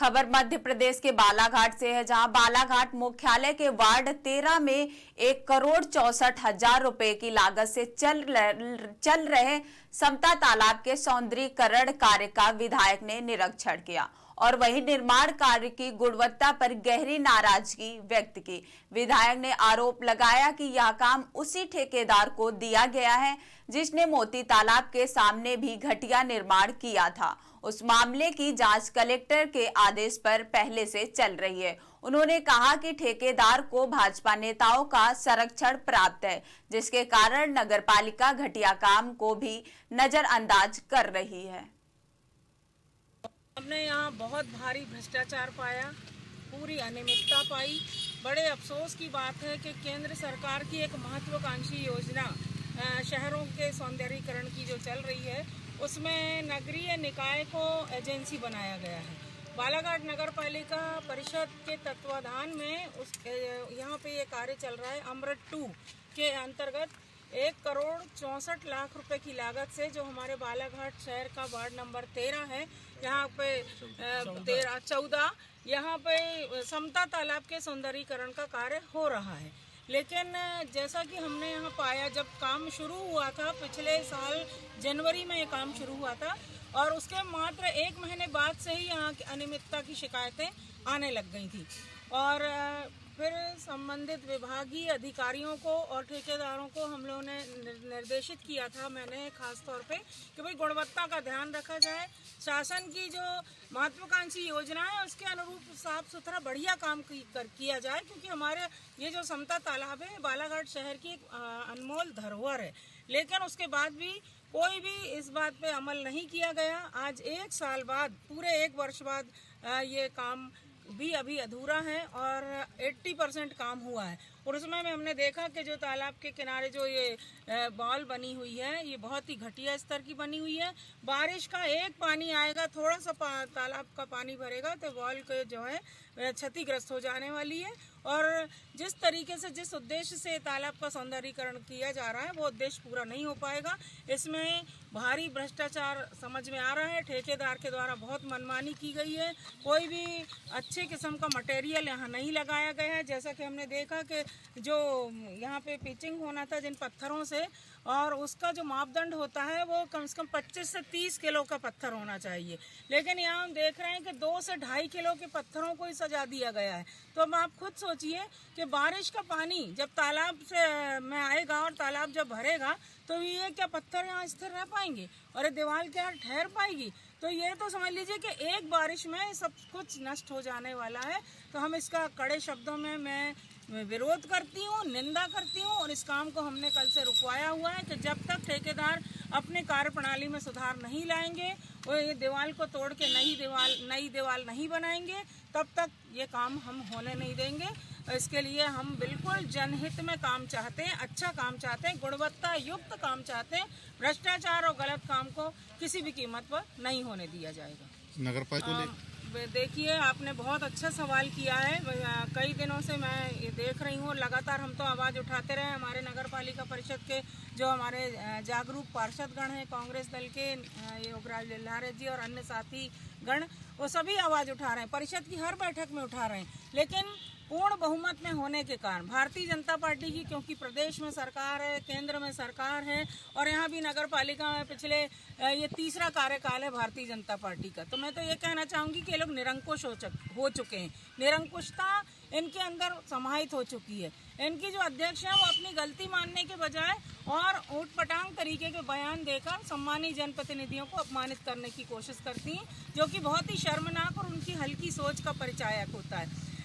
खबर मध्य प्रदेश के बालाघाट से है, जहां बालाघाट मुख्यालय के वार्ड 13 में 1,64,00,000 रुपए की लागत से चल रहे समता तालाब के सौंदर्यीकरण कार्य का विधायक ने निरीक्षण किया और वही निर्माण कार्य की गुणवत्ता पर गहरी नाराजगी व्यक्त की। विधायक ने आरोप लगाया कि यह काम उसी ठेकेदार को दिया गया है जिसने मोती तालाब के सामने भी घटिया निर्माण किया था। उस मामले की जांच कलेक्टर के आदेश पर पहले से चल रही है। उन्होंने कहा कि ठेकेदार को भाजपा नेताओं का संरक्षण प्राप्त है, जिसके कारण नगरपालिका घटिया काम को भी नजरअंदाज कर रही है। हमने यहाँ बहुत भारी भ्रष्टाचार पाया, पूरी अनियमितता पाई। बड़े अफसोस की बात है कि केंद्र सरकार की एक महत्वाकांक्षी योजना शहरों के सौंदर्यीकरण की जो चल रही है, उसमें नगरीय निकाय को एजेंसी बनाया गया है। बालाघाट नगर पालिका परिषद के तत्वाधान में यहाँ पे ये कार्य चल रहा है। अमृत 2 के अंतर्गत 1,64,00,000 रुपए की लागत से जो हमारे बालाघाट शहर का वार्ड नंबर 13 है, यहाँ पे 14 यहाँ पे समता तालाब के सौंदर्यीकरण का कार्य हो रहा है। लेकिन जैसा कि हमने यहाँ पाया, जब काम शुरू हुआ था पिछले साल जनवरी में ये काम शुरू हुआ था और उसके मात्र 1 महीने बाद से ही यहाँ की अनियमितता की शिकायतें आने लग गई थी और फिर संबंधित विभागीय अधिकारियों को और ठेकेदारों को हम लोगों ने निर्देशित किया था, मैंने खास तौर पे, कि भाई गुणवत्ता का ध्यान रखा जाए। शासन की जो महत्वाकांक्षी योजना है उसके अनुरूप साफ सुथरा बढ़िया काम किया जाए, क्योंकि हमारे ये जो समता तालाब है बालाघाट शहर की एक अनमोल धरोहर है। लेकिन उसके बाद भी कोई भी इस बात पे अमल नहीं किया गया। आज 1 साल बाद, पूरे 1 वर्ष बाद ये काम भी अभी अधूरा है और 80% काम हुआ है। और उसमें हमने देखा कि जो तालाब के किनारे जो ये बॉल बनी हुई है, ये बहुत ही घटिया स्तर की बनी हुई है। बारिश का एक पानी आएगा, थोड़ा सा तालाब का पानी भरेगा तो बॉल के जो है क्षतिग्रस्त हो जाने वाली है। और जिस तरीके से, जिस उद्देश्य से तालाब का सौंदर्यीकरण किया जा रहा है, वो उद्देश्य पूरा नहीं हो पाएगा। इसमें भारी भ्रष्टाचार समझ में आ रहा है। ठेकेदार के द्वारा बहुत मनमानी की गई है। कोई भी अच्छे किस्म का मटेरियल यहाँ नहीं लगाया गया है। जैसा कि हमने देखा कि जो यहाँ पे पिचिंग होना था जिन पत्थरों से, और उसका जो मापदंड होता है वो कम से कम 25 से 30 किलो का पत्थर होना चाहिए, लेकिन यहाँ हम देख रहे हैं कि 2 से 2.5 किलो के पत्थरों को ही सजा दिया गया है। तो अब आप खुद सोचिए कि बारिश का पानी जब तालाब से में आएगा और तालाब जब भरेगा तो ये क्या पत्थर यहाँ स्थिर रह पाएंगे और ये दीवार क्या ठहर पाएगी? तो ये तो समझ लीजिए कि एक बारिश में सब कुछ नष्ट हो जाने वाला है। तो हम इसका कड़े शब्दों में मैं विरोध करती हूँ, निंदा करती हूँ और इस काम को हमने कल से रुकवाया हुआ है कि जब तक ठेकेदार अपने कार्य प्रणाली में सुधार नहीं लाएंगे और ये दीवार को तोड़ के नई दीवार नहीं बनाएंगे, तब तक ये काम हम होने नहीं देंगे। इसके लिए हम बिल्कुल जनहित में काम चाहते हैं, अच्छा काम चाहते हैं, गुणवत्ता युक्त काम चाहते हैं। भ्रष्टाचार और गलत काम को किसी भी कीमत पर नहीं होने दिया जाएगा। नगर पालिका देखिए, आपने बहुत अच्छा सवाल किया है। कई दिनों से मैं ये देख रही हूँ, लगातार हम तो आवाज़ उठाते रहे। हमारे नगर पालिका परिषद के जो हमारे जागरूक पार्षदगण हैं कांग्रेस दल के, योगराज लिल्हारे जी और अन्य साथी गण, वो सभी आवाज़ उठा रहे हैं, परिषद की हर बैठक में उठा रहे हैं। लेकिन पूर्ण बहुमत में होने के कारण भारतीय जनता पार्टी की, क्योंकि प्रदेश में सरकार है, केंद्र में सरकार है और यहाँ भी नगर पालिका में पिछले ये 3रा कार्यकाल है भारतीय जनता पार्टी का, तो मैं तो ये कहना चाहूँगी कि ये लोग निरंकुश हो चुके हैं। निरंकुशता इनके अंदर समाहित हो चुकी है। इनकी जो अध्यक्ष है वो अपनी गलती मानने के बजाय और ऊटपटांग तरीके के बयान देकर सम्मानी जनप्रतिनिधियों को अपमानित करने की कोशिश करती हैं, जो कि बहुत ही शर्मनाक और उनकी हल्की सोच का परिचायक होता है।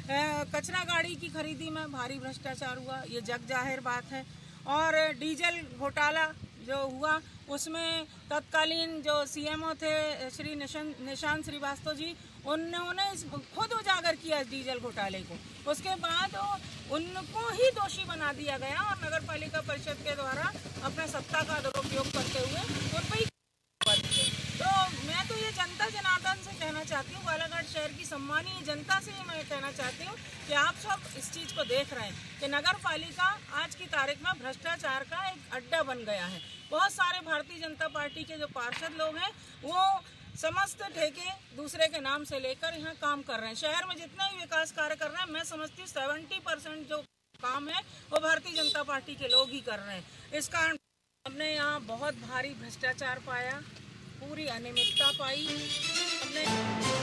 कचरा गाड़ी की खरीदी में भारी भ्रष्टाचार हुआ, ये जग जाहिर बात है। और डीजल घोटाला जो हुआ, उसमें तत्कालीन जो सीएमओ थे श्री निशांत श्रीवास्तव जी, उन्होंने खुद उजागर किया इस डीजल घोटाले को। उसके बाद उनको ही दोषी बना दिया गया और नगर पालिका परिषद के द्वारा अपने सत्ता का दुरुपयोग करते हुए उन पर ही। तो मैं तो ये जनता जनार्दन से कहना चाहती हूँ, बालाघाट शहर की सम्मानीय जनता से ही मैं कहना चाहती हूँ कि आप सब इस चीज़ को देख रहे हैं कि नगर पालिका आज की तारीख में भ्रष्टाचार का एक अड्डा बन गया है। बहुत सारे भारतीय जनता पार्टी के जो पार्षद लोग हैं वो समस्त ठेके दूसरे के नाम से लेकर यहाँ काम कर रहे हैं। शहर में जितने भी विकास कार्य कर रहे हैं, मैं समझती हूँ 70% जो काम है वो भारतीय जनता पार्टी के लोग ही कर रहे हैं। इस कारण हमने यहाँ बहुत भारी भ्रष्टाचार पाया, पूरी अनियमितता पाई। हमने